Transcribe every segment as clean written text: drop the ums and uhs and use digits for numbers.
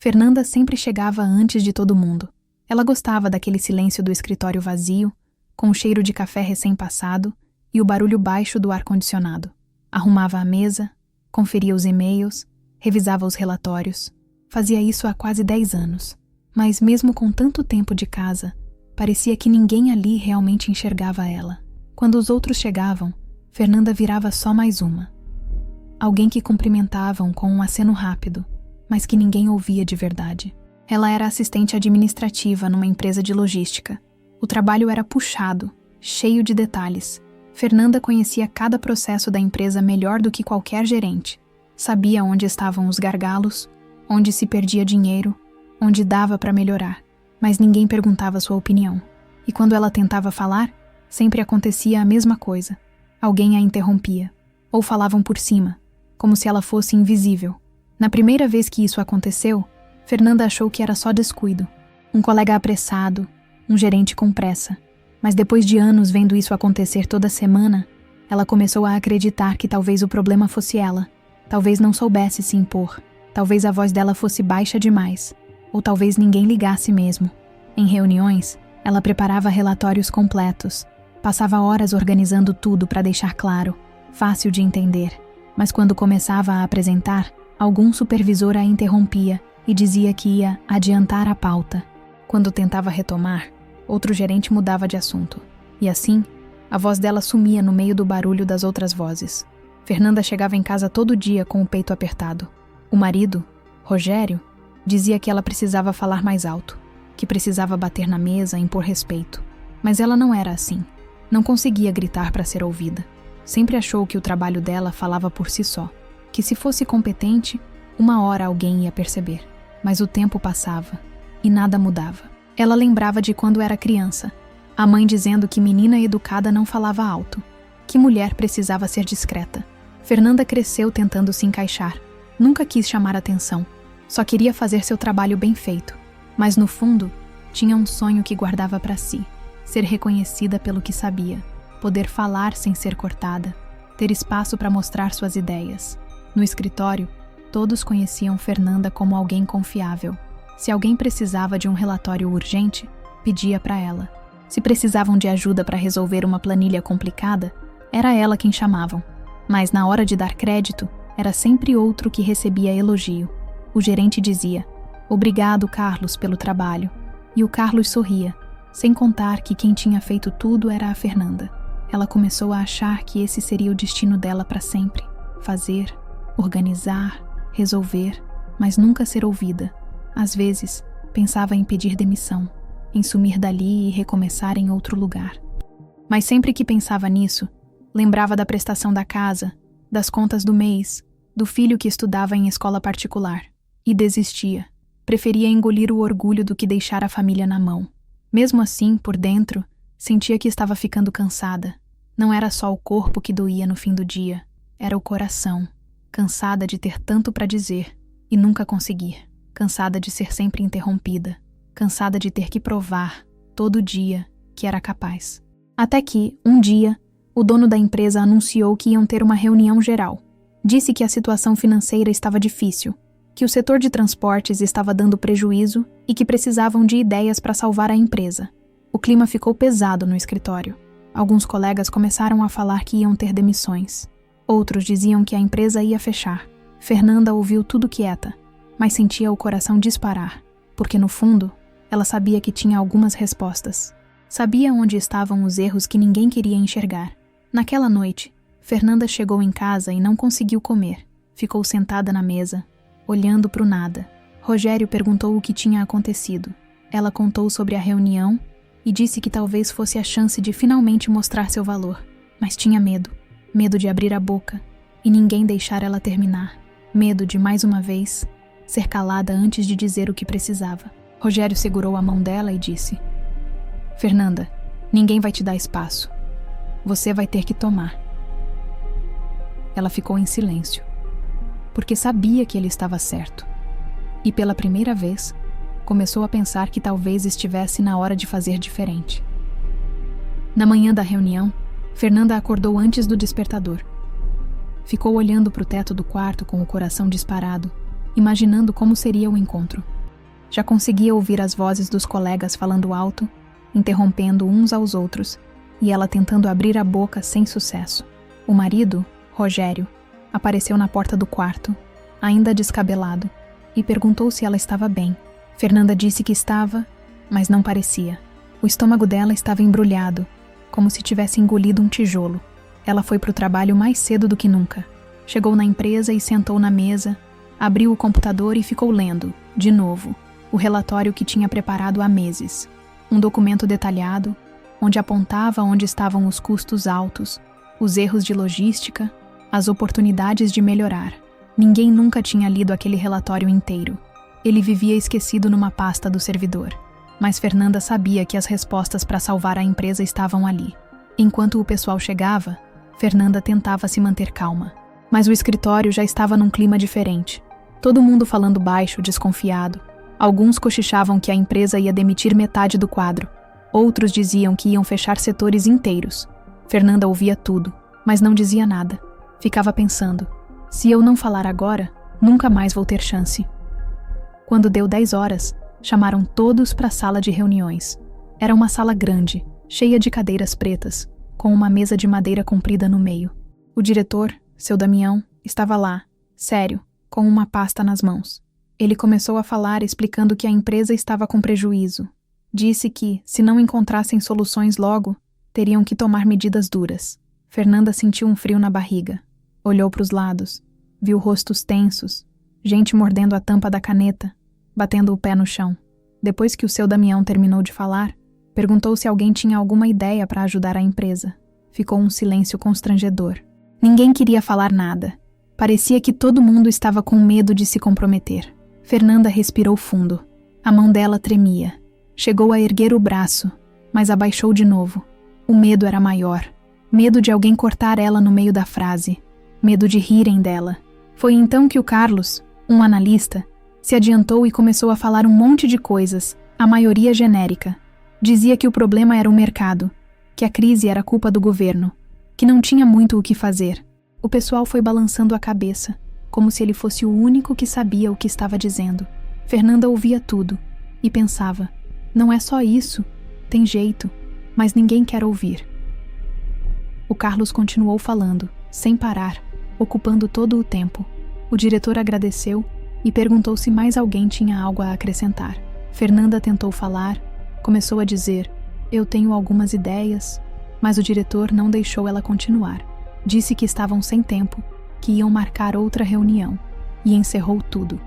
Fernanda sempre chegava antes de todo mundo. Ela gostava daquele silêncio do escritório vazio, com o cheiro de café recém-passado e o barulho baixo do ar-condicionado. Arrumava a mesa, conferia os e-mails, revisava os relatórios. Fazia isso há quase 10 anos. Mas mesmo com tanto tempo de casa, parecia que ninguém ali realmente enxergava ela. Quando os outros chegavam, Fernanda virava só mais uma. Alguém que cumprimentavam com um aceno rápido, mas que ninguém ouvia de verdade. Ela era assistente administrativa numa empresa de logística. O trabalho era puxado, cheio de detalhes. Fernanda conhecia cada processo da empresa melhor do que qualquer gerente. Sabia onde estavam os gargalos, onde se perdia dinheiro, onde dava para melhorar, mas ninguém perguntava sua opinião. E quando ela tentava falar, sempre acontecia a mesma coisa. Alguém a interrompia, ou falavam por cima, como se ela fosse invisível. Na primeira vez que isso aconteceu, Fernanda achou que era só descuido. Um colega apressado, um gerente com pressa. Mas depois de anos vendo isso acontecer toda semana, ela começou a acreditar que talvez o problema fosse ela. Talvez não soubesse se impor. Talvez a voz dela fosse baixa demais. Ou talvez ninguém ligasse mesmo. Em reuniões, ela preparava relatórios completos. Passava horas organizando tudo para deixar claro, fácil de entender. Mas quando começava a apresentar, algum supervisor a interrompia e dizia que ia adiantar a pauta. Quando tentava retomar, outro gerente mudava de assunto. E assim, a voz dela sumia no meio do barulho das outras vozes. Fernanda chegava em casa todo dia com o peito apertado. O marido, Rogério, dizia que ela precisava falar mais alto, que precisava bater na mesa, impor respeito. Mas ela não era assim. Não conseguia gritar para ser ouvida. Sempre achou que o trabalho dela falava por si só. Que se fosse competente, uma hora alguém ia perceber. Mas o tempo passava e nada mudava. Ela lembrava de quando era criança. A mãe dizendo que menina educada não falava alto. Que mulher precisava ser discreta. Fernanda cresceu tentando se encaixar. Nunca quis chamar atenção. Só queria fazer seu trabalho bem feito. Mas no fundo, tinha um sonho que guardava para si. Ser reconhecida pelo que sabia. Poder falar sem ser cortada. Ter espaço para mostrar suas ideias. No escritório, todos conheciam Fernanda como alguém confiável. Se alguém precisava de um relatório urgente, pedia para ela. Se precisavam de ajuda para resolver uma planilha complicada, era ela quem chamavam. Mas na hora de dar crédito, era sempre outro que recebia elogio. O gerente dizia: "Obrigado, Carlos, pelo trabalho." E o Carlos sorria, sem contar que quem tinha feito tudo era a Fernanda. Ela começou a achar que esse seria o destino dela para sempre. Fazer, organizar, resolver, mas nunca ser ouvida. Às vezes, pensava em pedir demissão, em sumir dali e recomeçar em outro lugar. Mas sempre que pensava nisso, lembrava da prestação da casa, das contas do mês, do filho que estudava em escola particular. E desistia. Preferia engolir o orgulho do que deixar a família na mão. Mesmo assim, por dentro, sentia que estava ficando cansada. Não era só o corpo que doía no fim do dia, era o coração. Cansada de ter tanto para dizer e nunca conseguir. Cansada de ser sempre interrompida. Cansada de ter que provar, todo dia, que era capaz. Até que, um dia, o dono da empresa anunciou que iam ter uma reunião geral. Disse que a situação financeira estava difícil, que o setor de transportes estava dando prejuízo e que precisavam de ideias para salvar a empresa. O clima ficou pesado no escritório. Alguns colegas começaram a falar que iam ter demissões. Outros diziam que a empresa ia fechar. Fernanda ouviu tudo quieta, mas sentia o coração disparar, porque no fundo, ela sabia que tinha algumas respostas. Sabia onde estavam os erros que ninguém queria enxergar. Naquela noite, Fernanda chegou em casa e não conseguiu comer. Ficou sentada na mesa, olhando para o nada. Rogério perguntou o que tinha acontecido. Ela contou sobre a reunião e disse que talvez fosse a chance de finalmente mostrar seu valor. Mas tinha medo. Medo de abrir a boca e ninguém deixar ela terminar. Medo de, mais uma vez, ser calada antes de dizer o que precisava. Rogério segurou a mão dela e disse: "Fernanda, ninguém vai te dar espaço. Você vai ter que tomar." Ela ficou em silêncio, porque sabia que ele estava certo. E pela primeira vez, começou a pensar que talvez estivesse na hora de fazer diferente. Na manhã da reunião, Fernanda acordou antes do despertador. Ficou olhando para o teto do quarto com o coração disparado, imaginando como seria o encontro. Já conseguia ouvir as vozes dos colegas falando alto, interrompendo uns aos outros, e ela tentando abrir a boca sem sucesso. O marido, Rogério, apareceu na porta do quarto, ainda descabelado, e perguntou se ela estava bem. Fernanda disse que estava, mas não parecia. O estômago dela estava embrulhado, como se tivesse engolido um tijolo. Ela foi para o trabalho mais cedo do que nunca. Chegou na empresa e sentou na mesa, abriu o computador e ficou lendo, de novo, o relatório que tinha preparado há meses. Um documento detalhado, onde apontava onde estavam os custos altos, os erros de logística, as oportunidades de melhorar. Ninguém nunca tinha lido aquele relatório inteiro. Ele vivia esquecido numa pasta do servidor. Mas Fernanda sabia que as respostas para salvar a empresa estavam ali. Enquanto o pessoal chegava, Fernanda tentava se manter calma. Mas o escritório já estava num clima diferente. Todo mundo falando baixo, desconfiado. Alguns cochichavam que a empresa ia demitir metade do quadro. Outros diziam que iam fechar setores inteiros. Fernanda ouvia tudo, mas não dizia nada. Ficava pensando, se eu não falar agora, nunca mais vou ter chance. Quando deu 10 horas, chamaram todos para a sala de reuniões. Era uma sala grande, cheia de cadeiras pretas, com uma mesa de madeira comprida no meio. O diretor, seu Damião, estava lá, sério, com uma pasta nas mãos. Ele começou a falar explicando que a empresa estava com prejuízo. Disse que, se não encontrassem soluções logo, teriam que tomar medidas duras. Fernanda sentiu um frio na barriga. Olhou para os lados. Viu rostos tensos, gente mordendo a tampa da caneta, batendo o pé no chão. Depois que o seu Damião terminou de falar, perguntou se alguém tinha alguma ideia para ajudar a empresa. Ficou um silêncio constrangedor. Ninguém queria falar nada. Parecia que todo mundo estava com medo de se comprometer. Fernanda respirou fundo. A mão dela tremia. Chegou a erguer o braço, mas abaixou de novo. O medo era maior. Medo de alguém cortar ela no meio da frase. Medo de rirem dela. Foi então que o Carlos, um analista, se adiantou e começou a falar um monte de coisas, a maioria genérica. Dizia que o problema era o mercado, que a crise era culpa do governo, que não tinha muito o que fazer. O pessoal foi balançando a cabeça, como se ele fosse o único que sabia o que estava dizendo. Fernanda ouvia tudo e pensava, não é só isso, tem jeito, mas ninguém quer ouvir. O Carlos continuou falando, sem parar, ocupando todo o tempo. O diretor agradeceu e perguntou se mais alguém tinha algo a acrescentar. Fernanda tentou falar, começou a dizer, eu tenho algumas ideias, mas o diretor não deixou ela continuar. Disse que estavam sem tempo, que iam marcar outra reunião, e encerrou tudo.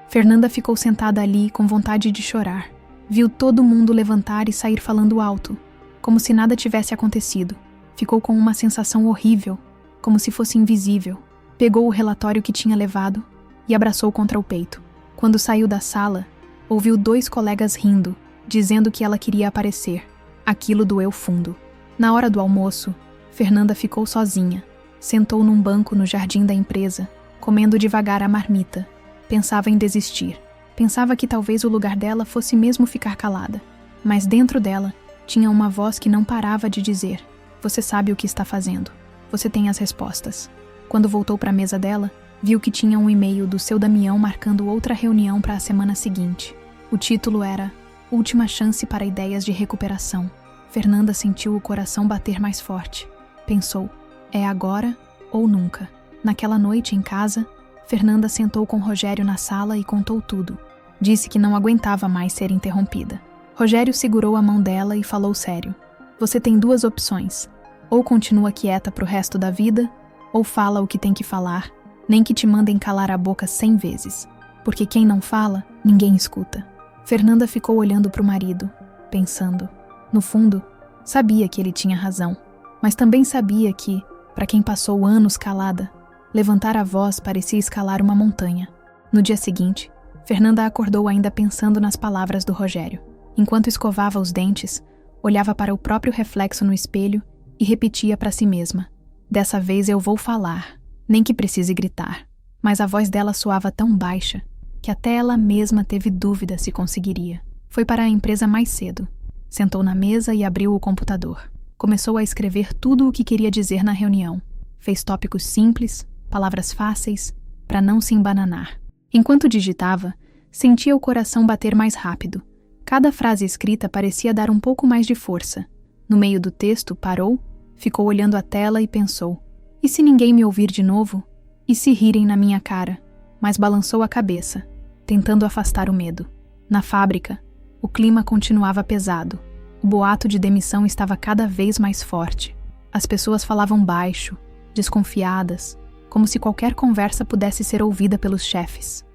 Fernanda ficou sentada ali com vontade de chorar. Viu todo mundo levantar e sair falando alto, como se nada tivesse acontecido. Ficou com uma sensação horrível, como se fosse invisível. Pegou o relatório que tinha levado e abraçou contra o peito. Quando saiu da sala, ouviu 2 colegas rindo, dizendo que ela queria aparecer. Aquilo doeu fundo. Na hora do almoço, Fernanda ficou sozinha. Sentou num banco no jardim da empresa, comendo devagar a marmita. Pensava em desistir. Pensava que talvez o lugar dela fosse mesmo ficar calada. Mas dentro dela, tinha uma voz que não parava de dizer, você sabe o que está fazendo. Você tem as respostas. Quando voltou para a mesa dela, viu que tinha um e-mail do seu Damião marcando outra reunião para a semana seguinte. O título era Última Chance para Ideias de Recuperação. Fernanda sentiu o coração bater mais forte. Pensou, é agora ou nunca. Naquela noite em casa, Fernanda sentou com Rogério na sala e contou tudo. Disse que não aguentava mais ser interrompida. Rogério segurou a mão dela e falou sério. Você tem 2 opções. Ou continua quieta pro resto da vida, ou fala o que tem que falar, nem que te mandem calar a boca 100 vezes. Porque quem não fala, ninguém escuta. Fernanda ficou olhando pro marido, pensando. No fundo, sabia que ele tinha razão, mas também sabia que, para quem passou anos calada, levantar a voz parecia escalar uma montanha. No dia seguinte, Fernanda acordou ainda pensando nas palavras do Rogério. Enquanto escovava os dentes, olhava para o próprio reflexo no espelho e repetia para si mesma. Dessa vez eu vou falar, nem que precise gritar. Mas a voz dela soava tão baixa que até ela mesma teve dúvida se conseguiria. Foi para a empresa mais cedo. Sentou na mesa e abriu o computador. Começou a escrever tudo o que queria dizer na reunião. Fez tópicos simples, palavras fáceis, para não se embananar. Enquanto digitava, sentia o coração bater mais rápido. Cada frase escrita parecia dar um pouco mais de força. No meio do texto, parou, ficou olhando a tela e pensou: e se ninguém me ouvir de novo? E se rirem na minha cara? Mas balançou a cabeça, tentando afastar o medo. Na fábrica, o clima continuava pesado. O boato de demissão estava cada vez mais forte. As pessoas falavam baixo, desconfiadas, como se qualquer conversa pudesse ser ouvida pelos chefes.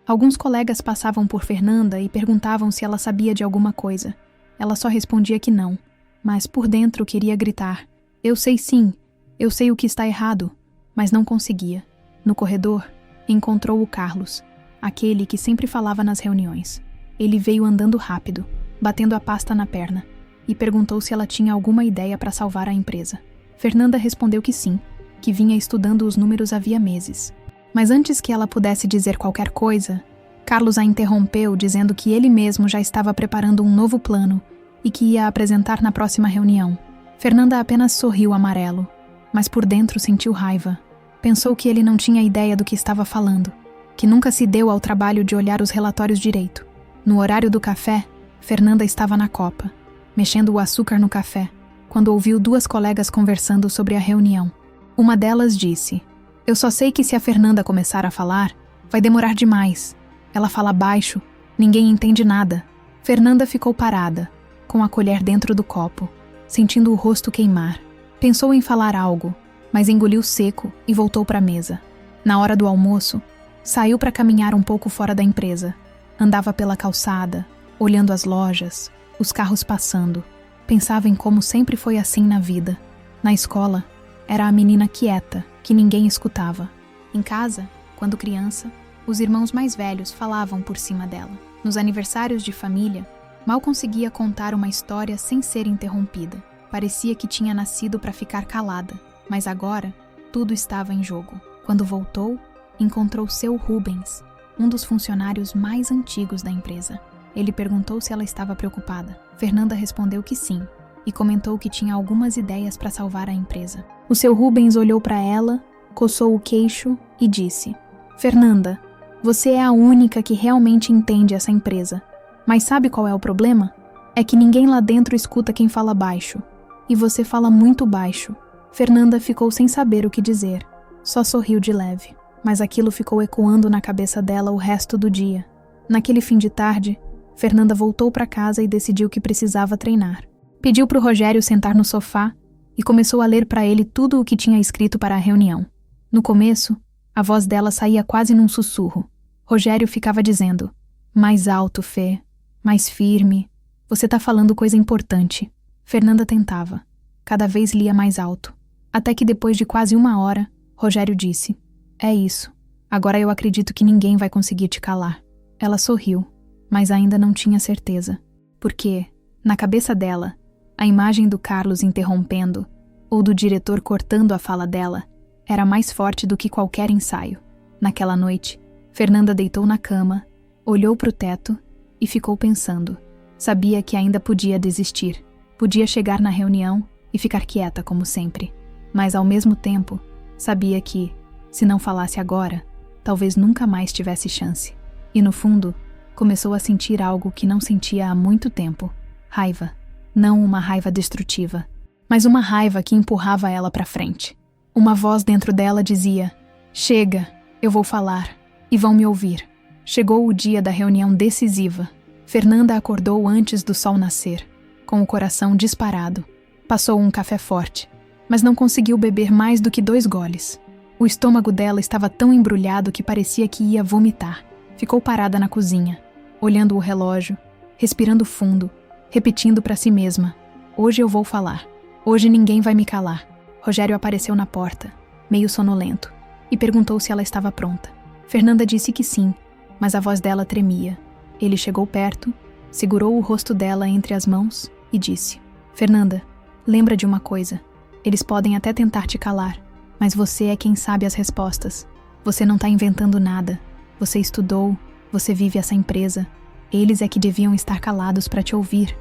Alguns colegas passavam por Fernanda e perguntavam se ela sabia de alguma coisa. Ela só respondia que não, mas por dentro queria gritar: eu sei sim, eu sei o que está errado, mas não conseguia. No corredor, encontrou o Carlos, aquele que sempre falava nas reuniões. Ele veio andando rápido, batendo a pasta na perna, e perguntou se ela tinha alguma ideia para salvar a empresa. Fernanda respondeu que sim, que vinha estudando os números havia meses. Mas antes que ela pudesse dizer qualquer coisa, Carlos a interrompeu dizendo que ele mesmo já estava preparando um novo plano e que ia apresentar na próxima reunião. Fernanda apenas sorriu amarelo, mas por dentro sentiu raiva. Pensou que ele não tinha ideia do que estava falando, que nunca se deu ao trabalho de olhar os relatórios direito. No horário do café, Fernanda estava na copa, mexendo o açúcar no café, quando ouviu duas colegas conversando sobre a reunião. Uma delas disse: eu só sei que se a Fernanda começar a falar, vai demorar demais. Ela fala baixo, ninguém entende nada. Fernanda ficou parada, com a colher dentro do copo, sentindo o rosto queimar. Pensou em falar algo, mas engoliu seco e voltou para a mesa. Na hora do almoço, saiu para caminhar um pouco fora da empresa. Andava pela calçada, olhando as lojas, os carros passando. Pensava em como sempre foi assim na vida. Na escola, era a menina quieta, que ninguém escutava. Em casa, quando criança, os irmãos mais velhos falavam por cima dela. Nos aniversários de família, mal conseguia contar uma história sem ser interrompida. Parecia que tinha nascido para ficar calada, mas agora tudo estava em jogo. Quando voltou, encontrou seu Rubens, um dos funcionários mais antigos da empresa. Ele perguntou se ela estava preocupada. Fernanda respondeu que sim, e comentou que tinha algumas ideias para salvar a empresa. O seu Rubens olhou para ela, coçou o queixo e disse: Fernanda, você é a única que realmente entende essa empresa. Mas sabe qual é o problema? É que ninguém lá dentro escuta quem fala baixo. E você fala muito baixo. Fernanda ficou sem saber o que dizer. Só sorriu de leve. Mas aquilo ficou ecoando na cabeça dela o resto do dia. Naquele fim de tarde, Fernanda voltou para casa e decidiu que precisava treinar. Pediu para o Rogério sentar no sofá e começou a ler para ele tudo o que tinha escrito para a reunião. No começo, a voz dela saía quase num sussurro. Rogério ficava dizendo: mais alto, Fê, mais firme, você tá falando coisa importante. Fernanda tentava. Cada vez lia mais alto. Até que depois de quase 1 hora, Rogério disse: é isso. Agora eu acredito que ninguém vai conseguir te calar. Ela sorriu, mas ainda não tinha certeza. Porque, na cabeça dela, a imagem do Carlos interrompendo, ou do diretor cortando a fala dela, era mais forte do que qualquer ensaio. Naquela noite, Fernanda deitou na cama, olhou para o teto e ficou pensando. Sabia que ainda podia desistir. Podia chegar na reunião e ficar quieta como sempre. Mas ao mesmo tempo, sabia que, se não falasse agora, talvez nunca mais tivesse chance. E no fundo, começou a sentir algo que não sentia há muito tempo. Raiva. Não uma raiva destrutiva, mas uma raiva que empurrava ela para frente. Uma voz dentro dela dizia: chega, eu vou falar, e vão me ouvir. Chegou o dia da reunião decisiva. Fernanda acordou antes do sol nascer, com o coração disparado. Passou um café forte, mas não conseguiu beber mais do que 2 goles. O estômago dela estava tão embrulhado que parecia que ia vomitar. Ficou parada na cozinha, olhando o relógio, respirando fundo, repetindo para si mesma: hoje eu vou falar. Hoje ninguém vai me calar. Rogério apareceu na porta, meio sonolento, e perguntou se ela estava pronta. Fernanda disse que sim, mas a voz dela tremia. Ele chegou perto, segurou o rosto dela entre as mãos e disse: Fernanda, lembra de uma coisa. Eles podem até tentar te calar, mas você é quem sabe as respostas. Você não está inventando nada. Você estudou, você vive essa empresa. Eles é que deviam estar calados para te ouvir.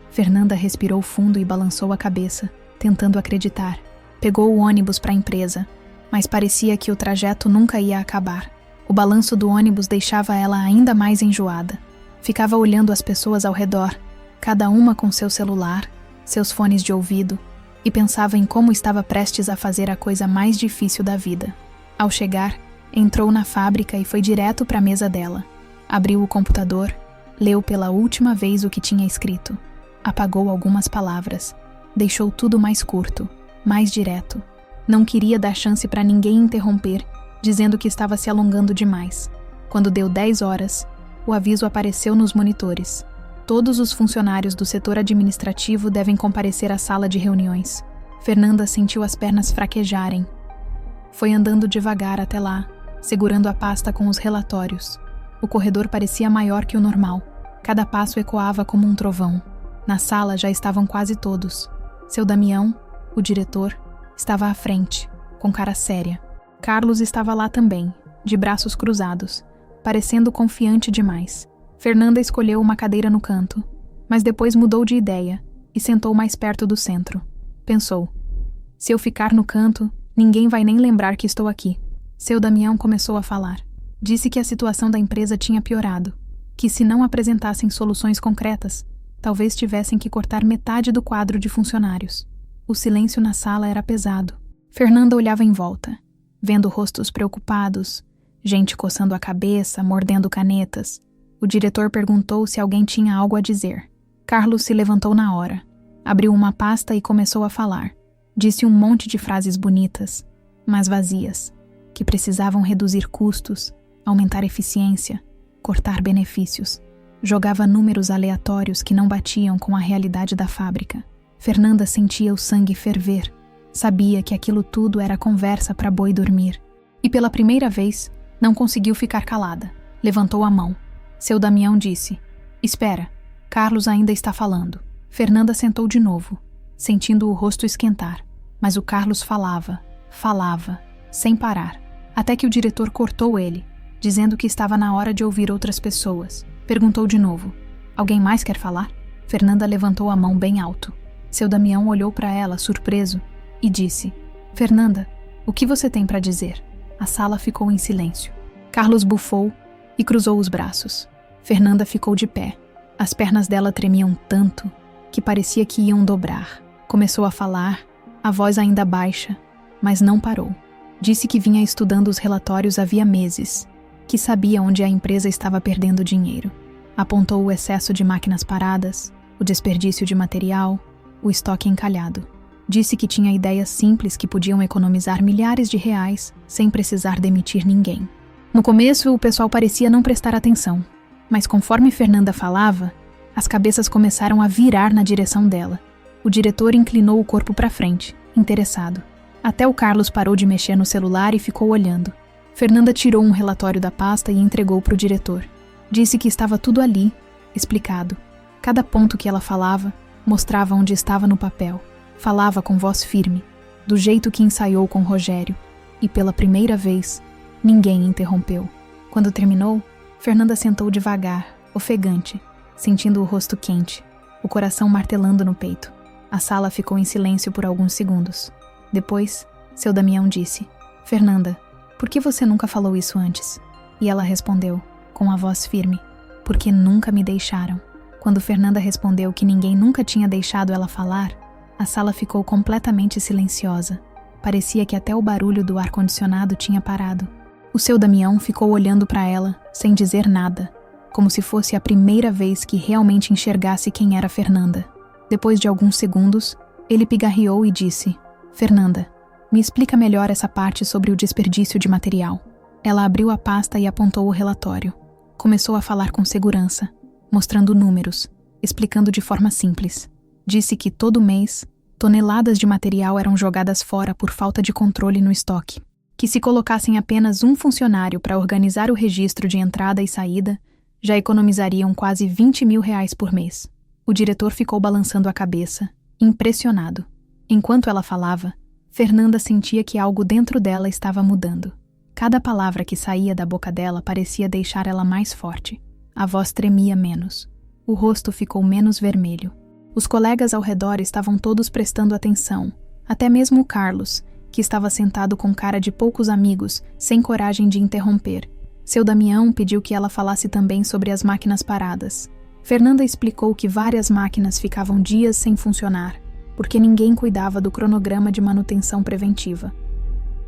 Fernanda respirou fundo e balançou a cabeça, tentando acreditar. Pegou o ônibus para a empresa, mas parecia que o trajeto nunca ia acabar. O balanço do ônibus deixava ela ainda mais enjoada. Ficava olhando as pessoas ao redor, cada uma com seu celular, seus fones de ouvido, e pensava em como estava prestes a fazer a coisa mais difícil da vida. Ao chegar, entrou na fábrica e foi direto para a mesa dela. Abriu o computador, leu pela última vez o que tinha escrito. Apagou algumas palavras. Deixou tudo mais curto, mais direto. Não queria dar chance para ninguém interromper, dizendo que estava se alongando demais. Quando deu 10 horas, o aviso apareceu nos monitores. Todos os funcionários do setor administrativo devem comparecer à sala de reuniões. Fernanda sentiu as pernas fraquejarem. Foi andando devagar até lá, segurando a pasta com os relatórios. O corredor parecia maior que o normal. Cada passo ecoava como um trovão. Na sala já estavam quase todos. Seu Damião, o diretor, estava à frente, com cara séria. Carlos estava lá também, de braços cruzados, parecendo confiante demais. Fernanda escolheu uma cadeira no canto, mas depois mudou de ideia e sentou mais perto do centro. Pensou: se eu ficar no canto, ninguém vai nem lembrar que estou aqui. Seu Damião começou a falar. Disse que a situação da empresa tinha piorado, que se não apresentassem soluções concretas, talvez tivessem que cortar metade do quadro de funcionários. O silêncio na sala era pesado. Fernanda olhava em volta, vendo rostos preocupados, gente coçando a cabeça, mordendo canetas. O diretor perguntou se alguém tinha algo a dizer. Carlos se levantou na hora, abriu uma pasta e começou a falar. Disse um monte de frases bonitas, mas vazias, que precisavam reduzir custos, aumentar eficiência, cortar benefícios. Jogava números aleatórios que não batiam com a realidade da fábrica. Fernanda sentia o sangue ferver. Sabia que aquilo tudo era conversa para boi dormir. E pela primeira vez, não conseguiu ficar calada. Levantou a mão. Seu Damião disse: espera, Carlos ainda está falando. Fernanda sentou de novo, sentindo o rosto esquentar. Mas o Carlos falava, sem parar, até que o diretor cortou ele, dizendo que estava na hora de ouvir outras pessoas. Perguntou de novo: alguém mais quer falar? Fernanda levantou a mão bem alto. Seu Damião olhou para ela, surpreso, e disse: Fernanda, o que você tem para dizer? A sala ficou em silêncio. Carlos bufou e cruzou os braços. Fernanda ficou de pé. As pernas dela tremiam tanto que parecia que iam dobrar. Começou a falar, a voz ainda baixa, mas não parou. Disse que vinha estudando os relatórios havia meses, que sabia onde a empresa estava perdendo dinheiro. Apontou o excesso de máquinas paradas, o desperdício de material, o estoque encalhado. Disse que tinha ideias simples que podiam economizar milhares de reais sem precisar demitir ninguém. No começo, o pessoal parecia não prestar atenção, mas conforme Fernanda falava, as cabeças começaram a virar na direção dela. O diretor inclinou o corpo para frente, interessado. Até o Carlos parou de mexer no celular e ficou olhando. Fernanda tirou um relatório da pasta e entregou para o diretor. Disse que estava tudo ali, explicado. Cada ponto que ela falava mostrava onde estava no papel. Falava com voz firme, do jeito que ensaiou com Rogério, e pela primeira vez, ninguém interrompeu. Quando terminou, Fernanda sentou devagar, ofegante, sentindo o rosto quente, o coração martelando no peito. A sala ficou em silêncio por alguns segundos. Depois, seu Damião disse: Fernanda, por que você nunca falou isso antes? E ela respondeu, com a voz firme: porque nunca me deixaram. Quando Fernanda respondeu que ninguém nunca tinha deixado ela falar, a sala ficou completamente silenciosa. Parecia que até o barulho do ar-condicionado tinha parado. O seu Damião ficou olhando para ela, sem dizer nada, como se fosse a primeira vez que realmente enxergasse quem era Fernanda. Depois de alguns segundos, ele pigarreou e disse: Fernanda, me explica melhor essa parte sobre o desperdício de material. Ela abriu a pasta e apontou o relatório. Começou a falar com segurança, mostrando números, explicando de forma simples. Disse que todo mês, toneladas de material eram jogadas fora por falta de controle no estoque. Que se colocassem apenas um funcionário para organizar o registro de entrada e saída, já economizariam quase 20 mil reais por mês. O diretor ficou balançando a cabeça, impressionado. Enquanto ela falava, Fernanda sentia que algo dentro dela estava mudando. Cada palavra que saía da boca dela parecia deixar ela mais forte. A voz tremia menos. O rosto ficou menos vermelho. Os colegas ao redor estavam todos prestando atenção, até mesmo o Carlos, que estava sentado com cara de poucos amigos, sem coragem de interromper, Seu Damião pediu que ela falasse também sobre as máquinas paradas. Fernanda explicou que várias máquinas ficavam dias sem funcionar, porque ninguém cuidava do cronograma de manutenção preventiva.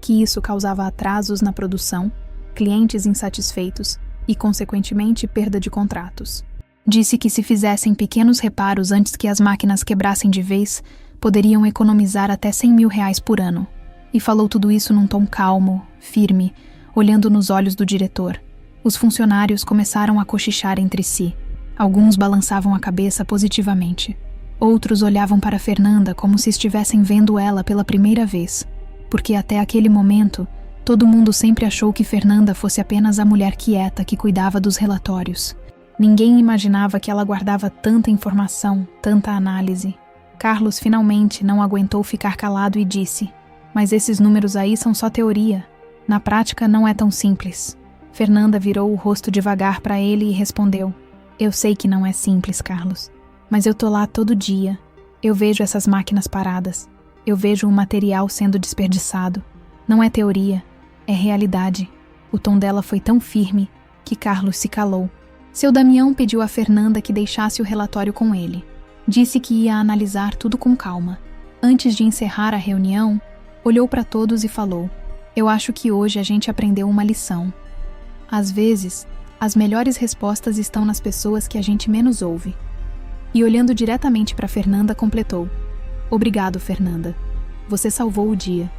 Que isso causava atrasos na produção, clientes insatisfeitos e, consequentemente, perda de contratos. Disse que se fizessem pequenos reparos antes que as máquinas quebrassem de vez, poderiam economizar até R$100.000 por ano. E falou tudo isso num tom calmo, firme, olhando nos olhos do diretor. Os funcionários começaram a cochichar entre si. Alguns balançavam a cabeça positivamente. Outros olhavam para Fernanda como se estivessem vendo ela pela primeira vez, porque até aquele momento, todo mundo sempre achou que Fernanda fosse apenas a mulher quieta que cuidava dos relatórios. Ninguém imaginava que ela guardava tanta informação, tanta análise. Carlos finalmente não aguentou ficar calado e disse: "Mas esses números aí são só teoria. Na prática não é tão simples." Fernanda virou o rosto devagar para ele e respondeu: "Eu sei que não é simples, Carlos. Mas eu tô lá todo dia. Eu vejo essas máquinas paradas. Eu vejo o material sendo desperdiçado. Não é teoria, é realidade." O tom dela foi tão firme que Carlos se calou. Seu Damião pediu a Fernanda que deixasse o relatório com ele. Disse que ia analisar tudo com calma. Antes de encerrar a reunião, olhou para todos e falou: "Eu acho que hoje a gente aprendeu uma lição. Às vezes, as melhores respostas estão nas pessoas que a gente menos ouve." E olhando diretamente para Fernanda, completou: "Obrigado, Fernanda. Você salvou o dia."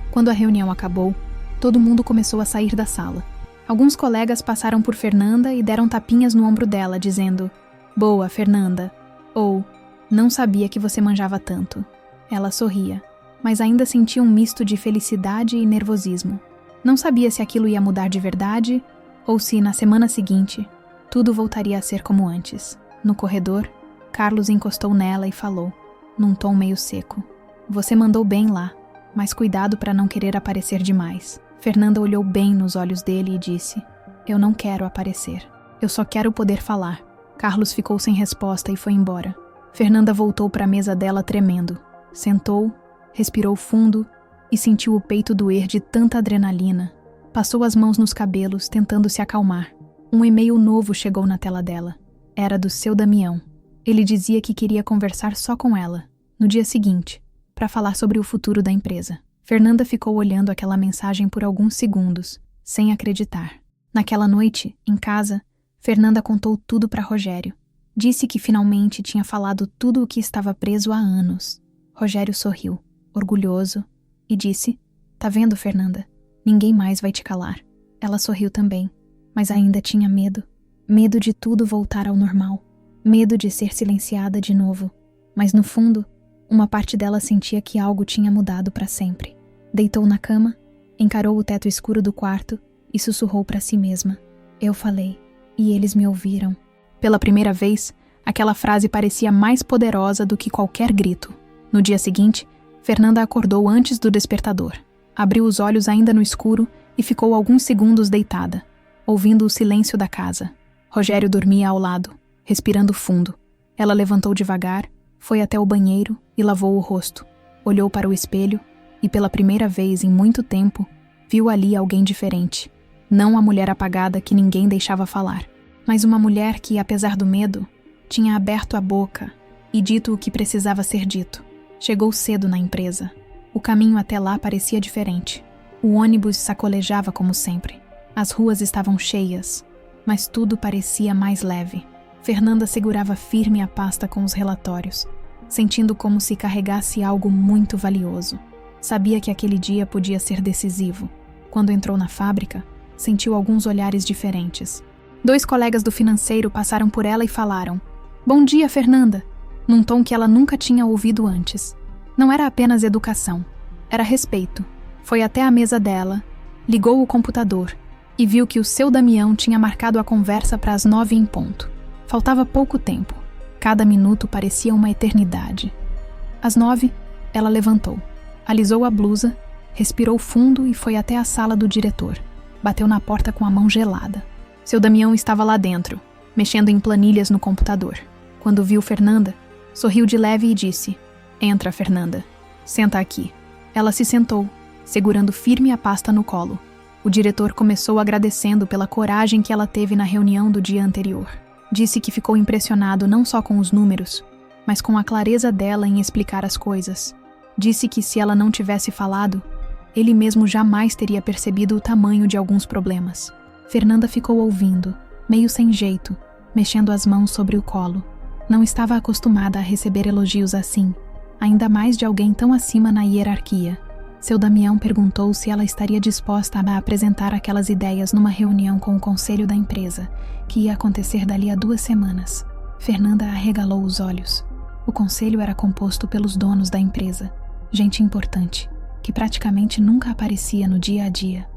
Quando a reunião acabou, todo mundo começou a sair da sala. Alguns colegas passaram por Fernanda e deram tapinhas no ombro dela, dizendo: "Boa, Fernanda." Ou: "Não sabia que você manjava tanto." Ela sorria, mas ainda sentia um misto de felicidade e nervosismo. Não sabia se aquilo ia mudar de verdade ou se, na semana seguinte, tudo voltaria a ser como antes. No corredor, Carlos encostou nela e falou, num tom meio seco: "Você mandou bem lá, mas cuidado para não querer aparecer demais." Fernanda olhou bem nos olhos dele e disse: "Eu não quero aparecer. Eu só quero poder falar." Carlos ficou sem resposta e foi embora. Fernanda voltou para a mesa dela tremendo. Sentou, respirou fundo e sentiu o peito doer de tanta adrenalina. Passou as mãos nos cabelos, tentando se acalmar. Um e-mail novo chegou na tela dela. Era do seu Damião. Ele dizia que queria conversar só com ela, no dia seguinte, para falar sobre o futuro da empresa. Fernanda ficou olhando aquela mensagem por alguns segundos, sem acreditar. Naquela noite, em casa, Fernanda contou tudo para Rogério. Disse que finalmente tinha falado tudo o que estava preso há anos. Rogério sorriu, orgulhoso, e disse: "Tá vendo, Fernanda? Ninguém mais vai te calar." Ela sorriu também, mas ainda tinha medo. Medo de tudo voltar ao normal. Medo de ser silenciada de novo. Mas no fundo, uma parte dela sentia que algo tinha mudado para sempre. Deitou na cama, encarou o teto escuro do quarto e sussurrou para si mesma: "Eu falei, e eles me ouviram." Pela primeira vez, aquela frase parecia mais poderosa do que qualquer grito. No dia seguinte, Fernanda acordou antes do despertador. Abriu os olhos ainda no escuro e ficou alguns segundos deitada, ouvindo o silêncio da casa. Rogério dormia ao lado, respirando fundo. Ela levantou devagar, foi até o banheiro e lavou o rosto. Olhou para o espelho e, pela primeira vez em muito tempo, viu ali alguém diferente. Não a mulher apagada que ninguém deixava falar, mas uma mulher que, apesar do medo, tinha aberto a boca e dito o que precisava ser dito. Chegou cedo na empresa. O caminho até lá parecia diferente. O ônibus sacolejava como sempre. As ruas estavam cheias, mas tudo parecia mais leve. Fernanda segurava firme a pasta com os relatórios, sentindo como se carregasse algo muito valioso. Sabia que aquele dia podia ser decisivo. Quando entrou na fábrica, sentiu alguns olhares diferentes. 2 colegas do financeiro passaram por ela e falaram: "Bom dia, Fernanda", num tom que ela nunca tinha ouvido antes. Não era apenas educação, era respeito. Foi até a mesa dela, ligou o computador e viu que o seu Damião tinha marcado a conversa para as 9 em ponto. Faltava pouco tempo. Cada minuto parecia uma eternidade. Às 9, ela levantou, alisou a blusa, respirou fundo e foi até a sala do diretor. Bateu na porta com a mão gelada. Seu Damião estava lá dentro, mexendo em planilhas no computador. Quando viu Fernanda, sorriu de leve e disse: "Entra, Fernanda. Senta aqui." Ela se sentou, segurando firme a pasta no colo. O diretor começou agradecendo pela coragem que ela teve na reunião do dia anterior. Disse que ficou impressionado não só com os números, mas com a clareza dela em explicar as coisas. Disse que se ela não tivesse falado, ele mesmo jamais teria percebido o tamanho de alguns problemas. Fernanda ficou ouvindo, meio sem jeito, mexendo as mãos sobre o colo. Não estava acostumada a receber elogios assim, ainda mais de alguém tão acima na hierarquia. Seu Damião perguntou se ela estaria disposta a apresentar aquelas ideias numa reunião com o conselho da empresa, que ia acontecer dali a 2 semanas. Fernanda arregalou os olhos. O conselho era composto pelos donos da empresa, gente importante, que praticamente nunca aparecia no dia a dia.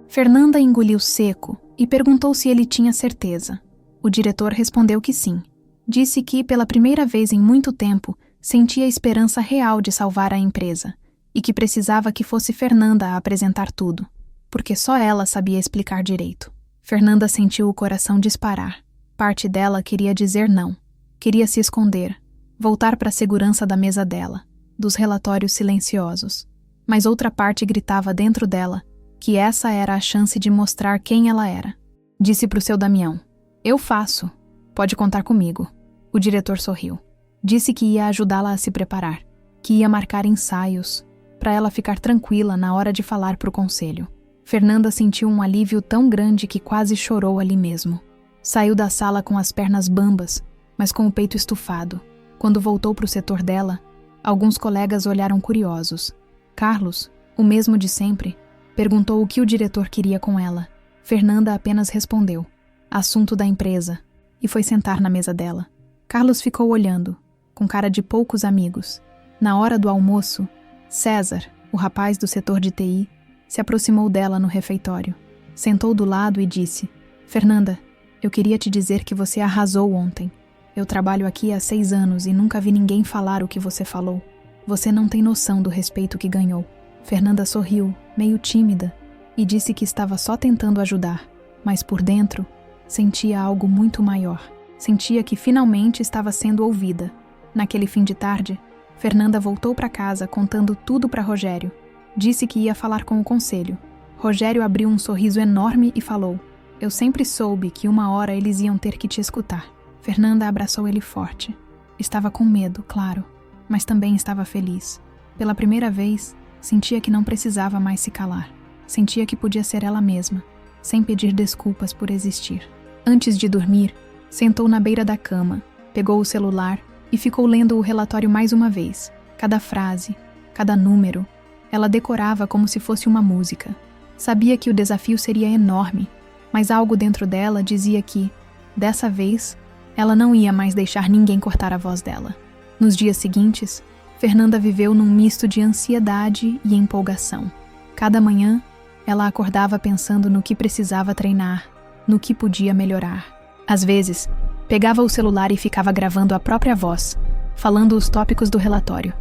Fernanda engoliu seco e perguntou se ele tinha certeza. O diretor respondeu que sim. Disse que, pela primeira vez em muito tempo, sentia a esperança real de salvar a empresa, e que precisava que fosse Fernanda a apresentar tudo, porque só ela sabia explicar direito. Fernanda sentiu o coração disparar. Parte dela queria dizer não. Queria se esconder, voltar para a segurança da mesa dela, dos relatórios silenciosos. Mas outra parte gritava dentro dela que essa era a chance de mostrar quem ela era. Disse para o seu Damião: "Eu faço. Pode contar comigo." O diretor sorriu. Disse que ia ajudá-la a se preparar, que ia marcar ensaios, para ela ficar tranquila na hora de falar para o conselho. Fernanda sentiu um alívio tão grande que quase chorou ali mesmo. Saiu da sala com as pernas bambas, mas com o peito estufado. Quando voltou para o setor dela, alguns colegas olharam curiosos. Carlos, o mesmo de sempre, perguntou o que o diretor queria com ela. Fernanda apenas respondeu: "Assunto da empresa", e foi sentar na mesa dela. Carlos ficou olhando, com cara de poucos amigos. Na hora do almoço, César, o rapaz do setor de TI, se aproximou dela no refeitório. Sentou do lado e disse: "Fernanda, eu queria te dizer que você arrasou ontem. Eu trabalho aqui há 6 anos e nunca vi ninguém falar o que você falou. Você não tem noção do respeito que ganhou." Fernanda sorriu, meio tímida, e disse que estava só tentando ajudar, mas por dentro sentia algo muito maior. Sentia que finalmente estava sendo ouvida. Naquele fim de tarde, Fernanda voltou para casa contando tudo para Rogério. Disse que ia falar com o conselho. Rogério abriu um sorriso enorme e falou: "Eu sempre soube que uma hora eles iam ter que te escutar." Fernanda abraçou ele forte. Estava com medo, claro, mas também estava feliz. Pela primeira vez, sentia que não precisava mais se calar. Sentia que podia ser ela mesma, sem pedir desculpas por existir. Antes de dormir, sentou na beira da cama, pegou o celular e ficou lendo o relatório mais uma vez. Cada frase, cada número, ela decorava como se fosse uma música. Sabia que o desafio seria enorme, mas algo dentro dela dizia que, dessa vez, ela não ia mais deixar ninguém cortar a voz dela. Nos dias seguintes, Fernanda viveu num misto de ansiedade e empolgação. Cada manhã, ela acordava pensando no que precisava treinar, no que podia melhorar. Às vezes, pegava o celular e ficava gravando a própria voz, falando os tópicos do relatório.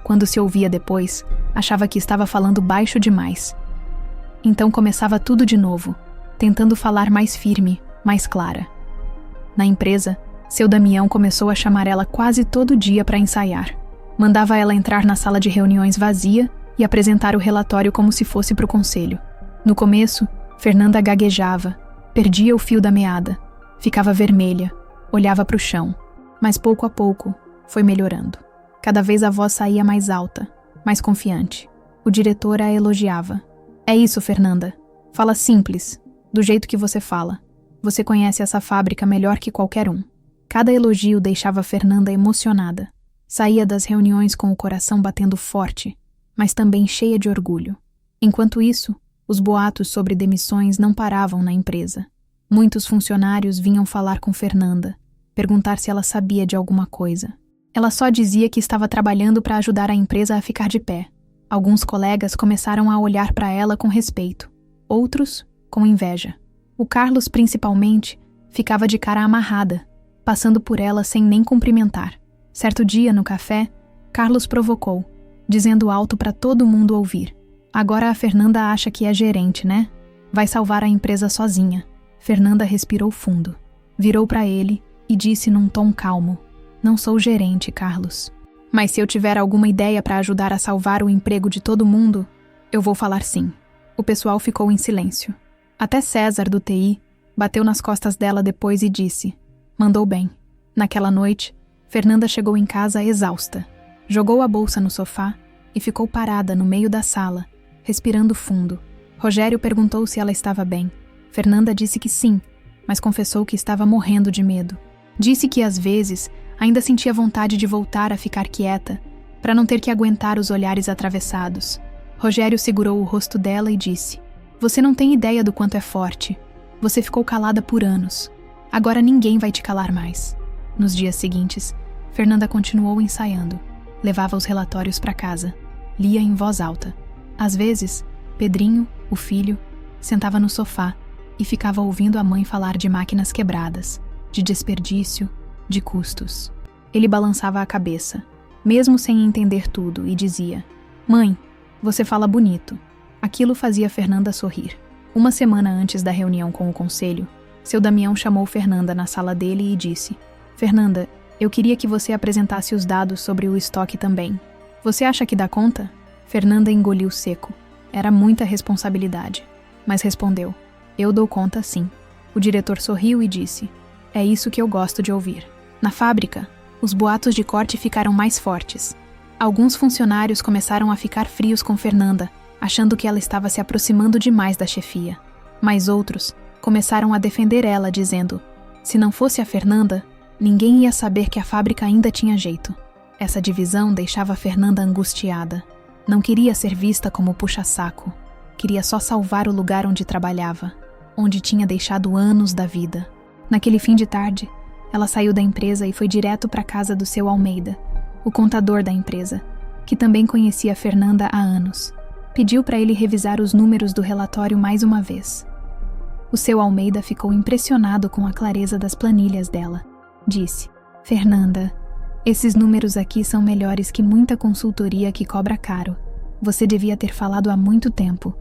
Quando se ouvia depois, achava que estava falando baixo demais. Então começava tudo de novo, tentando falar mais firme, mais clara. Na empresa, seu Damião começou a chamar ela quase todo dia para ensaiar. Mandava ela entrar na sala de reuniões vazia e apresentar o relatório como se fosse para o conselho. No começo, Fernanda gaguejava, perdia o fio da meada, ficava vermelha, olhava para o chão. Mas pouco a pouco, foi melhorando. Cada vez a voz saía mais alta, mais confiante. O diretor a elogiava. "É isso, Fernanda. Fala simples, do jeito que você fala. Você conhece essa fábrica melhor que qualquer um." Cada elogio deixava Fernanda emocionada. Saía das reuniões com o coração batendo forte, mas também cheia de orgulho. Enquanto isso, os boatos sobre demissões não paravam na empresa. Muitos funcionários vinham falar com Fernanda, perguntar se ela sabia de alguma coisa. Ela só dizia que estava trabalhando para ajudar a empresa a ficar de pé. Alguns colegas começaram a olhar para ela com respeito, outros com inveja. O Carlos, principalmente, ficava de cara amarrada, passando por ela sem nem cumprimentar. Certo dia, no café, Carlos provocou, dizendo alto para todo mundo ouvir: "Agora a Fernanda acha que é gerente, né? Vai salvar a empresa sozinha." Fernanda respirou fundo, virou para ele e disse num tom calmo: "Não sou gerente, Carlos. Mas se eu tiver alguma ideia para ajudar a salvar o emprego de todo mundo, eu vou falar sim." O pessoal ficou em silêncio. Até César, do TI, bateu nas costas dela depois e disse: mandou bem. Naquela noite, Fernanda chegou em casa exausta. Jogou a bolsa no sofá e ficou parada no meio da sala, respirando fundo. Rogério perguntou se ela estava bem. Fernanda disse que sim, mas confessou que estava morrendo de medo. Disse que, às vezes, ainda sentia vontade de voltar a ficar quieta, para não ter que aguentar os olhares atravessados. Rogério segurou o rosto dela e disse: você não tem ideia do quanto é forte. Você ficou calada por anos. Agora ninguém vai te calar mais. Nos dias seguintes, Fernanda continuou ensaiando. Levava os relatórios para casa. Lia em voz alta. Às vezes, Pedrinho, o filho, sentava no sofá e ficava ouvindo a mãe falar de máquinas quebradas, de desperdício, de custos. Ele balançava a cabeça, mesmo sem entender tudo, e dizia: mãe, você fala bonito. Aquilo fazia Fernanda sorrir. Uma semana antes da reunião com o conselho, seu Damião chamou Fernanda na sala dele e disse: Fernanda, eu queria que você apresentasse os dados sobre o estoque também. Você acha que dá conta? Fernanda engoliu seco. Era muita responsabilidade. Mas respondeu: eu dou conta sim. O diretor sorriu e disse: é isso que eu gosto de ouvir. Na fábrica, os boatos de corte ficaram mais fortes. Alguns funcionários começaram a ficar frios com Fernanda, achando que ela estava se aproximando demais da chefia. Mas outros começaram a defender ela, dizendo: se não fosse a Fernanda, ninguém ia saber que a fábrica ainda tinha jeito. Essa divisão deixava Fernanda angustiada. Não queria ser vista como puxa-saco. Queria só salvar o lugar onde trabalhava, onde tinha deixado anos da vida. Naquele fim de tarde, ela saiu da empresa e foi direto para a casa do seu Almeida, o contador da empresa, que também conhecia Fernanda há anos. Pediu para ele revisar os números do relatório mais uma vez. O seu Almeida ficou impressionado com a clareza das planilhas dela. Disse: Fernanda, esses números aqui são melhores que muita consultoria que cobra caro. Você devia ter falado há muito tempo.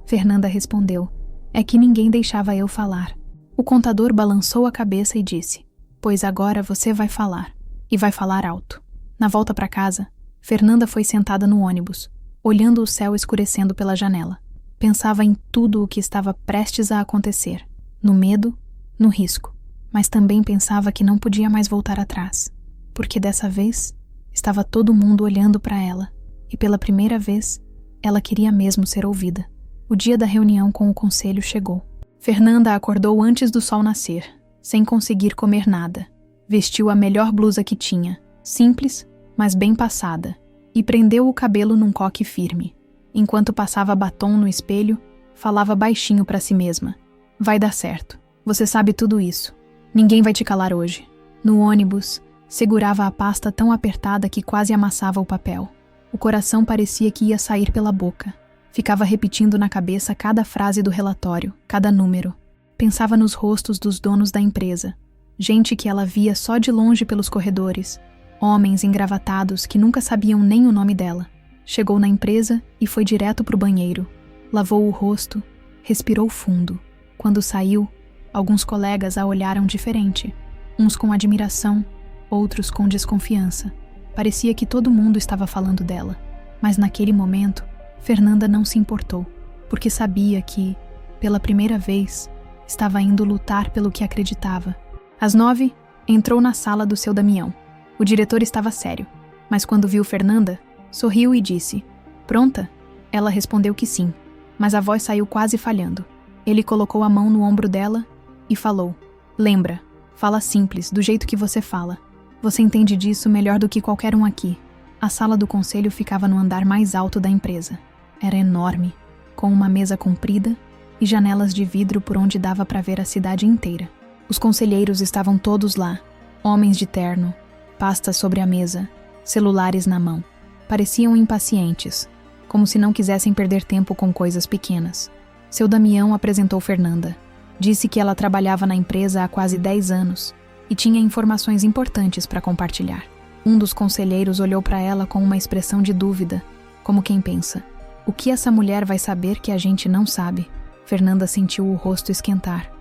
Fernanda respondeu: é que ninguém deixava eu falar. O contador balançou a cabeça e disse: pois agora você vai falar. E vai falar alto. Na volta para casa, Fernanda foi sentada no ônibus, olhando o céu escurecendo pela janela. Pensava em tudo o que estava prestes a acontecer, no medo, no risco, mas também pensava que não podia mais voltar atrás, porque dessa vez estava todo mundo olhando para ela, e pela primeira vez ela queria mesmo ser ouvida. O dia da reunião com o conselho chegou. Fernanda acordou antes do sol nascer, sem conseguir comer nada. Vestiu a melhor blusa que tinha, simples, mas bem passada, e prendeu o cabelo num coque firme. Enquanto passava batom no espelho, falava baixinho para si mesma: vai dar certo. Você sabe tudo isso. Ninguém vai te calar hoje. No ônibus, segurava a pasta tão apertada que quase amassava o papel. O coração parecia que ia sair pela boca. Ficava repetindo na cabeça cada frase do relatório, cada número. Pensava nos rostos dos donos da empresa. Gente que ela via só de longe pelos corredores. Homens engravatados que nunca sabiam nem o nome dela. Chegou na empresa e foi direto para o banheiro. Lavou o rosto, respirou fundo. Quando saiu, alguns colegas a olharam diferente. Uns com admiração, outros com desconfiança. Parecia que todo mundo estava falando dela. Mas naquele momento, Fernanda não se importou, porque sabia que, pela primeira vez, estava indo lutar pelo que acreditava. Às 9, entrou na sala do seu Damião. O diretor estava sério, mas quando viu Fernanda, sorriu e disse: pronta? Ela respondeu que sim, mas a voz saiu quase falhando. Ele colocou a mão no ombro dela e falou: lembra, fala simples, do jeito que você fala. Você entende disso melhor do que qualquer um aqui. A sala do conselho ficava no andar mais alto da empresa. Era enorme, com uma mesa comprida e janelas de vidro por onde dava para ver a cidade inteira. Os conselheiros estavam todos lá, homens de terno, pastas sobre a mesa, celulares na mão. Pareciam impacientes, como se não quisessem perder tempo com coisas pequenas. Seu Damião apresentou Fernanda. Disse que ela trabalhava na empresa há quase 10 anos e tinha informações importantes para compartilhar. Um dos conselheiros olhou para ela com uma expressão de dúvida, como quem pensa: o que essa mulher vai saber que a gente não sabe? Fernanda sentiu o rosto esquentar,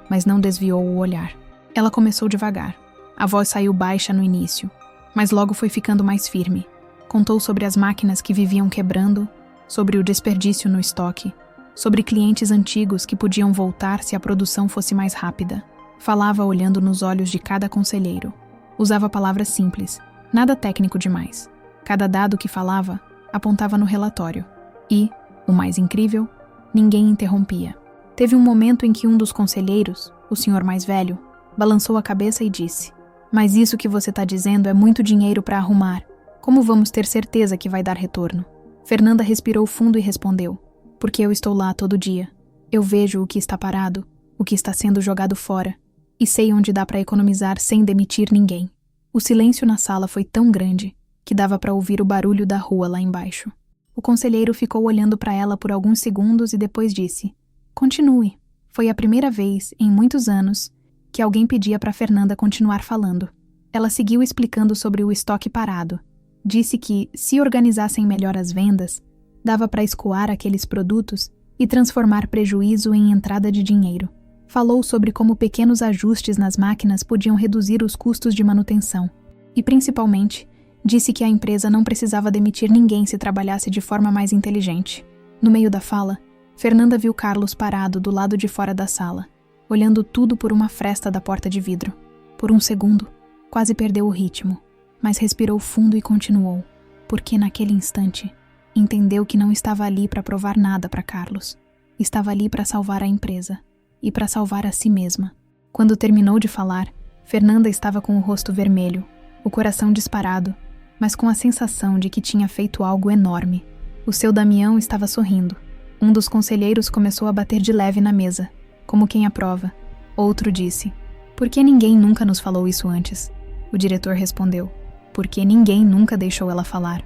mas não desviou o olhar. Ela começou devagar. A voz saiu baixa no início, mas logo foi ficando mais firme. Contou sobre as máquinas que viviam quebrando, sobre o desperdício no estoque, sobre clientes antigos que podiam voltar se a produção fosse mais rápida. Falava olhando nos olhos de cada conselheiro. Usava palavras simples, nada técnico demais. Cada dado que falava apontava no relatório. E, o mais incrível, ninguém interrompia. Teve um momento em que um dos conselheiros, o senhor mais velho, balançou a cabeça e disse: "Mas isso que você está dizendo é muito dinheiro para arrumar. Como vamos ter certeza que vai dar retorno?" Fernanda respirou fundo e respondeu: "Porque eu estou lá todo dia. Eu vejo o que está parado, o que está sendo jogado fora, e sei onde dá para economizar sem demitir ninguém." O silêncio na sala foi tão grande que dava para ouvir o barulho da rua lá embaixo. O conselheiro ficou olhando para ela por alguns segundos e depois disse: "Continue." Foi a primeira vez, em muitos anos, que alguém pedia para Fernanda continuar falando. Ela seguiu explicando sobre o estoque parado. Disse que, se organizassem melhor as vendas, dava para escoar aqueles produtos e transformar prejuízo em entrada de dinheiro. Falou sobre como pequenos ajustes nas máquinas podiam reduzir os custos de manutenção. E, principalmente, disse que a empresa não precisava demitir ninguém se trabalhasse de forma mais inteligente. No meio da fala, Fernanda viu Carlos parado do lado de fora da sala, olhando tudo por uma fresta da porta de vidro. Por um segundo, quase perdeu o ritmo, mas respirou fundo e continuou, porque naquele instante, entendeu que não estava ali para provar nada para Carlos. Estava ali para salvar a empresa e para salvar a si mesma. Quando terminou de falar, Fernanda estava com o rosto vermelho, o coração disparado, mas com a sensação de que tinha feito algo enorme. O seu Damião estava sorrindo. Um dos conselheiros começou a bater de leve na mesa, como quem aprova. Outro disse: "Por que ninguém nunca nos falou isso antes?" O diretor respondeu: "Porque ninguém nunca deixou ela falar."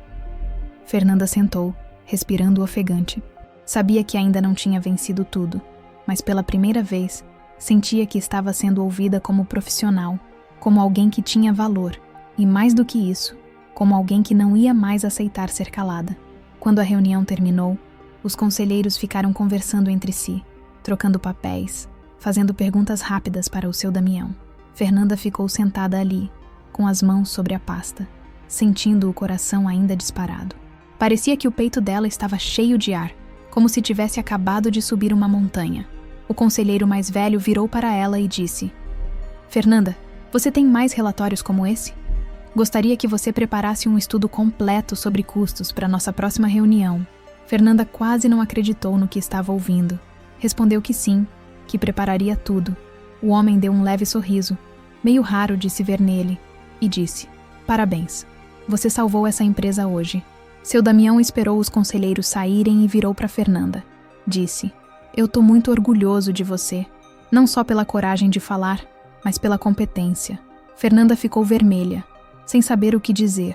Fernanda sentou, respirando ofegante. Sabia que ainda não tinha vencido tudo, mas pela primeira vez, sentia que estava sendo ouvida como profissional, como alguém que tinha valor, e mais do que isso, como alguém que não ia mais aceitar ser calada. Quando a reunião terminou, os conselheiros ficaram conversando entre si, trocando papéis, fazendo perguntas rápidas para o seu Damião. Fernanda ficou sentada ali, com as mãos sobre a pasta, sentindo o coração ainda disparado. Parecia que o peito dela estava cheio de ar, como se tivesse acabado de subir uma montanha. O conselheiro mais velho virou para ela e disse: "Fernanda, você tem mais relatórios como esse? Gostaria que você preparasse um estudo completo sobre custos para nossa próxima reunião." Fernanda quase não acreditou no que estava ouvindo. Respondeu que sim, que prepararia tudo. O homem deu um leve sorriso, meio raro de se ver nele, e disse: "Parabéns, você salvou essa empresa hoje." Seu Damião esperou os conselheiros saírem e virou para Fernanda. Disse: "Eu tô muito orgulhoso de você, não só pela coragem de falar, mas pela competência." Fernanda ficou vermelha, sem saber o que dizer.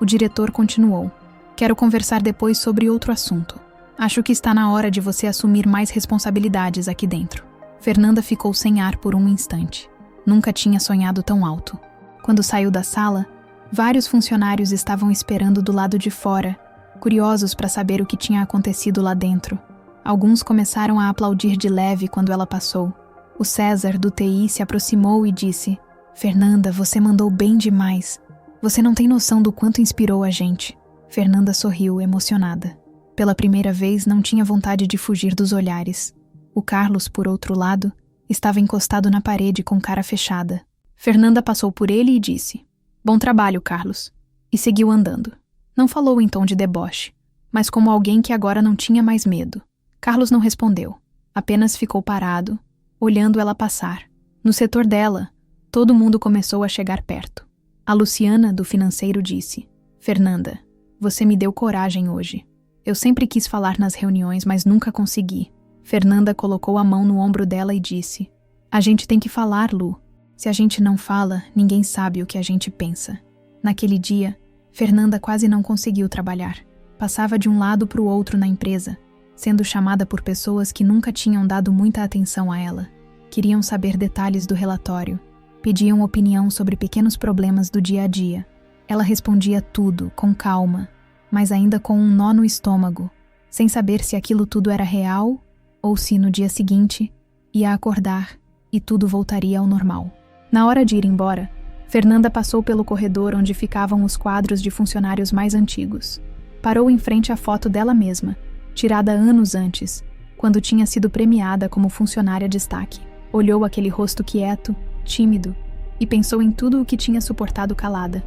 O diretor continuou: "Quero conversar depois sobre outro assunto. Acho que está na hora de você assumir mais responsabilidades aqui dentro." Fernanda ficou sem ar por um instante. Nunca tinha sonhado tão alto. Quando saiu da sala, vários funcionários estavam esperando do lado de fora, curiosos para saber o que tinha acontecido lá dentro. Alguns começaram a aplaudir de leve quando ela passou. O César, do TI, se aproximou e disse: "Fernanda, você mandou bem demais. Você não tem noção do quanto inspirou a gente." Fernanda sorriu, emocionada. Pela primeira vez, não tinha vontade de fugir dos olhares. O Carlos, por outro lado, estava encostado na parede com cara fechada. Fernanda passou por ele e disse: "Bom trabalho, Carlos." E seguiu andando. Não falou em tom de deboche, mas como alguém que agora não tinha mais medo. Carlos não respondeu. Apenas ficou parado, olhando ela passar. No setor dela, todo mundo começou a chegar perto. A Luciana, do financeiro, disse: "Fernanda, você me deu coragem hoje. Eu sempre quis falar nas reuniões, mas nunca consegui." Fernanda colocou a mão no ombro dela e disse: "A gente tem que falar, Lu. Se a gente não fala, ninguém sabe o que a gente pensa." Naquele dia, Fernanda quase não conseguiu trabalhar. Passava de um lado para o outro na empresa, sendo chamada por pessoas que nunca tinham dado muita atenção a ela. Queriam saber detalhes do relatório, pediam opinião sobre pequenos problemas do dia a dia. Ela respondia tudo, com calma, mas ainda com um nó no estômago, sem saber se aquilo tudo era real ou se, no dia seguinte, ia acordar e tudo voltaria ao normal. Na hora de ir embora, Fernanda passou pelo corredor onde ficavam os quadros de funcionários mais antigos. Parou em frente à foto dela mesma, tirada anos antes, quando tinha sido premiada como funcionária destaque. Olhou aquele rosto quieto, tímido, e pensou em tudo o que tinha suportado calada.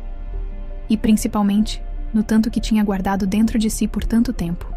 E, principalmente, no tanto que tinha guardado dentro de si por tanto tempo.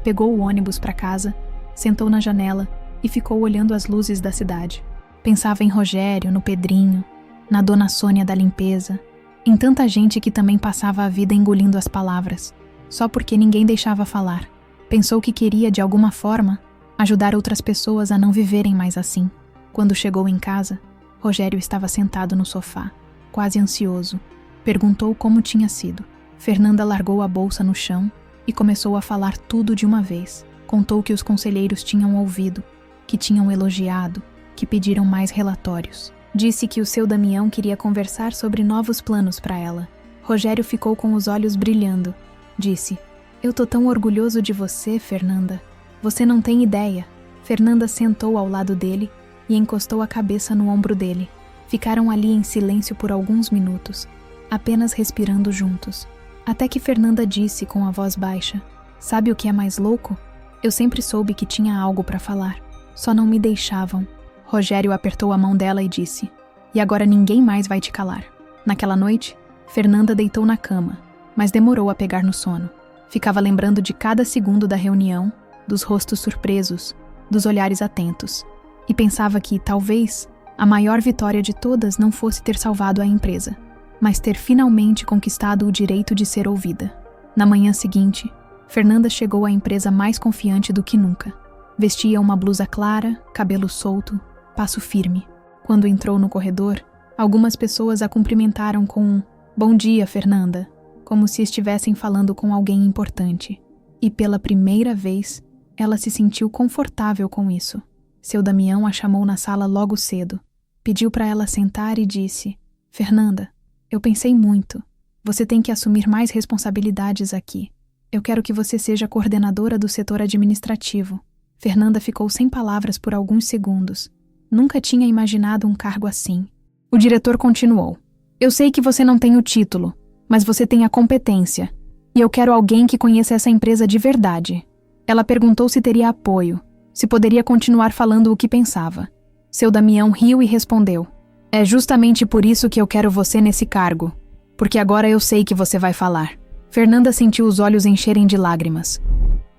Pegou o ônibus para casa, sentou na janela e ficou olhando as luzes da cidade. Pensava em Rogério, no Pedrinho, na dona Sônia da limpeza, em tanta gente que também passava a vida engolindo as palavras, só porque ninguém deixava falar. Pensou que queria, de alguma forma, ajudar outras pessoas a não viverem mais assim. Quando chegou em casa, Rogério estava sentado no sofá, quase ansioso. Perguntou como tinha sido. Fernanda largou a bolsa no chão e começou a falar tudo de uma vez. Contou que os conselheiros tinham ouvido, que tinham elogiado, que pediram mais relatórios. Disse que o seu Damião queria conversar sobre novos planos para ela. Rogério ficou com os olhos brilhando. Disse: "Eu tô tão orgulhoso de você, Fernanda. Você não tem ideia." Fernanda sentou ao lado dele e encostou a cabeça no ombro dele. Ficaram ali em silêncio por alguns minutos, apenas respirando juntos. Até que Fernanda disse com a voz baixa: "Sabe o que é mais louco? Eu sempre soube que tinha algo para falar. Só não me deixavam." Rogério apertou a mão dela e disse: "E agora ninguém mais vai te calar." Naquela noite, Fernanda deitou na cama, mas demorou a pegar no sono. Ficava lembrando de cada segundo da reunião, dos rostos surpresos, dos olhares atentos, e pensava que, talvez, a maior vitória de todas não fosse ter salvado a empresa, mas ter finalmente conquistado o direito de ser ouvida. Na manhã seguinte, Fernanda chegou à empresa mais confiante do que nunca. Vestia uma blusa clara, cabelo solto, passo firme. Quando entrou no corredor, algumas pessoas a cumprimentaram com um "Bom dia, Fernanda", como se estivessem falando com alguém importante. E pela primeira vez, ela se sentiu confortável com isso. Seu Damião a chamou na sala logo cedo. Pediu para ela sentar e disse: "Fernanda, eu pensei muito. Você tem que assumir mais responsabilidades aqui. Eu quero que você seja coordenadora do setor administrativo." Fernanda ficou sem palavras por alguns segundos. Nunca tinha imaginado um cargo assim. O diretor continuou: "Eu sei que você não tem o título, mas você tem a competência. E eu quero alguém que conheça essa empresa de verdade." Ela perguntou se teria apoio, se poderia continuar falando o que pensava. Seu Damião riu e respondeu: "É justamente por isso que eu quero você nesse cargo, porque agora eu sei que você vai falar." Fernanda sentiu os olhos encherem de lágrimas,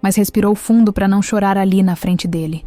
mas respirou fundo para não chorar ali na frente dele.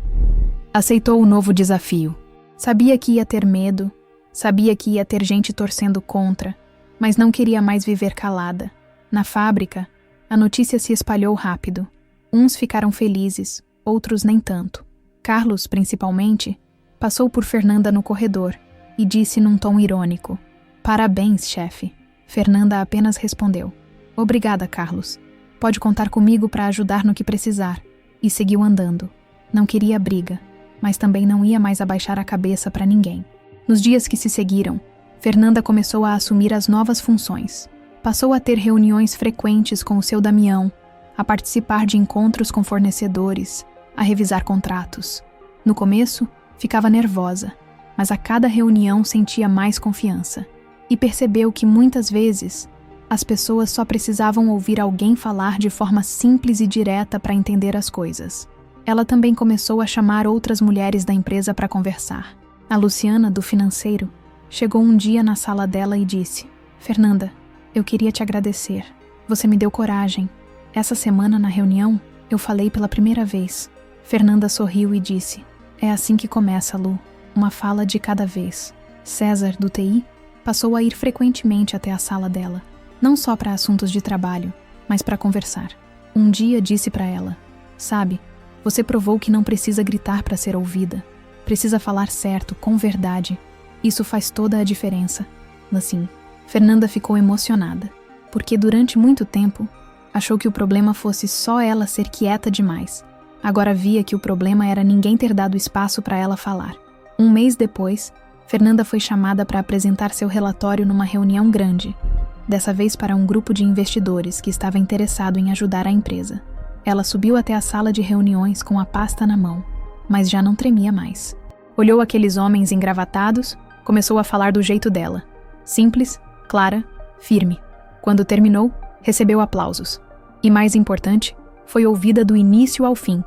Aceitou o novo desafio. Sabia que ia ter medo, sabia que ia ter gente torcendo contra, mas não queria mais viver calada. Na fábrica, a notícia se espalhou rápido. Uns ficaram felizes, outros nem tanto. Carlos, principalmente, passou por Fernanda no corredor e disse num tom irônico: "Parabéns, chefe." Fernanda apenas respondeu: "Obrigada, Carlos. Pode contar comigo para ajudar no que precisar." E seguiu andando. Não queria briga, mas também não ia mais abaixar a cabeça para ninguém. Nos dias que se seguiram, Fernanda começou a assumir as novas funções. Passou a ter reuniões frequentes com o seu Damião, a participar de encontros com fornecedores, a revisar contratos. No começo, ficava nervosa, mas a cada reunião sentia mais confiança. E percebeu que muitas vezes as pessoas só precisavam ouvir alguém falar de forma simples e direta para entender as coisas. Ela também começou a chamar outras mulheres da empresa para conversar. A Luciana, do financeiro, chegou um dia na sala dela e disse: "Fernanda, eu queria te agradecer. Você me deu coragem. Essa semana, na reunião, eu falei pela primeira vez." Fernanda sorriu e disse: "É assim que começa, Lu. Uma fala de cada vez." César, do TI, passou a ir frequentemente até a sala dela. Não só para assuntos de trabalho, mas para conversar. Um dia disse para ela: "Sabe, você provou que não precisa gritar para ser ouvida. Precisa falar certo, com verdade. Isso faz toda a diferença." Assim, Fernanda ficou emocionada, porque durante muito tempo achou que o problema fosse só ela ser quieta demais. Agora via que o problema era ninguém ter dado espaço para ela falar. Um mês depois, Fernanda foi chamada para apresentar seu relatório numa reunião grande, dessa vez para um grupo de investidores que estava interessado em ajudar a empresa. Ela subiu até a sala de reuniões com a pasta na mão, mas já não tremia mais. Olhou aqueles homens engravatados, começou a falar do jeito dela. Simples, clara, firme. Quando terminou, recebeu aplausos. E mais importante, foi ouvida do início ao fim.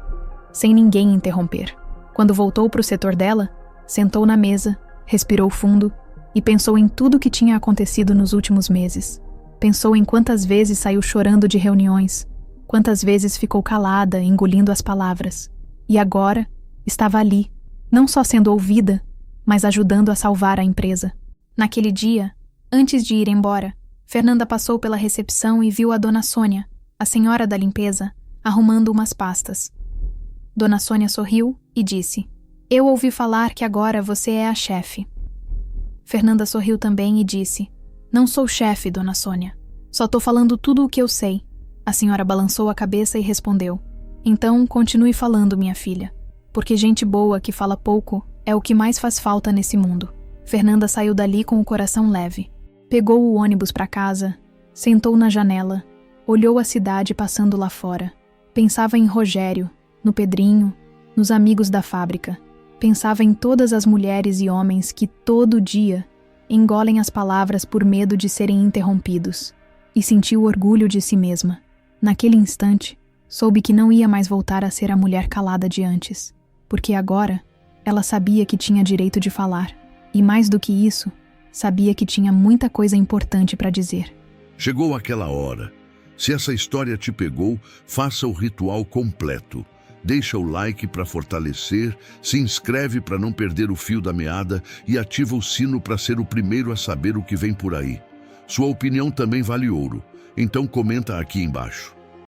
sem ninguém interromper. Quando voltou para o setor dela, sentou na mesa, respirou fundo e pensou em tudo o que tinha acontecido nos últimos meses. Pensou em quantas vezes saiu chorando de reuniões, quantas vezes ficou calada, engolindo as palavras. E agora estava ali, não só sendo ouvida, mas ajudando a salvar a empresa. Naquele dia, antes de ir embora, Fernanda passou pela recepção e viu a Dona Sônia, a senhora da limpeza, arrumando umas pastas. Dona Sônia sorriu e disse: "Eu ouvi falar que agora você é a chefe." Fernanda sorriu também e disse: "Não sou chefe, Dona Sônia. Só tô falando tudo o que eu sei." A senhora balançou a cabeça e respondeu: "Então, continue falando, minha filha, porque gente boa que fala pouco é o que mais faz falta nesse mundo." Fernanda saiu dali com o coração leve. Pegou o ônibus para casa, sentou na janela, olhou a cidade passando lá fora. Pensava em Rogério, no Pedrinho, nos amigos da fábrica. Pensava em todas as mulheres e homens que todo dia engolem as palavras por medo de serem interrompidos. E sentiu orgulho de si mesma. Naquele instante, soube que não ia mais voltar a ser a mulher calada de antes, porque agora ela sabia que tinha direito de falar. E mais do que isso, sabia que tinha muita coisa importante para dizer. Chegou aquela hora. Se essa história te pegou, faça o ritual completo. Deixa o like para fortalecer, se inscreve para não perder o fio da meada e ativa o sino para ser o primeiro a saber o que vem por aí. Sua opinião também vale ouro, então comenta aqui embaixo.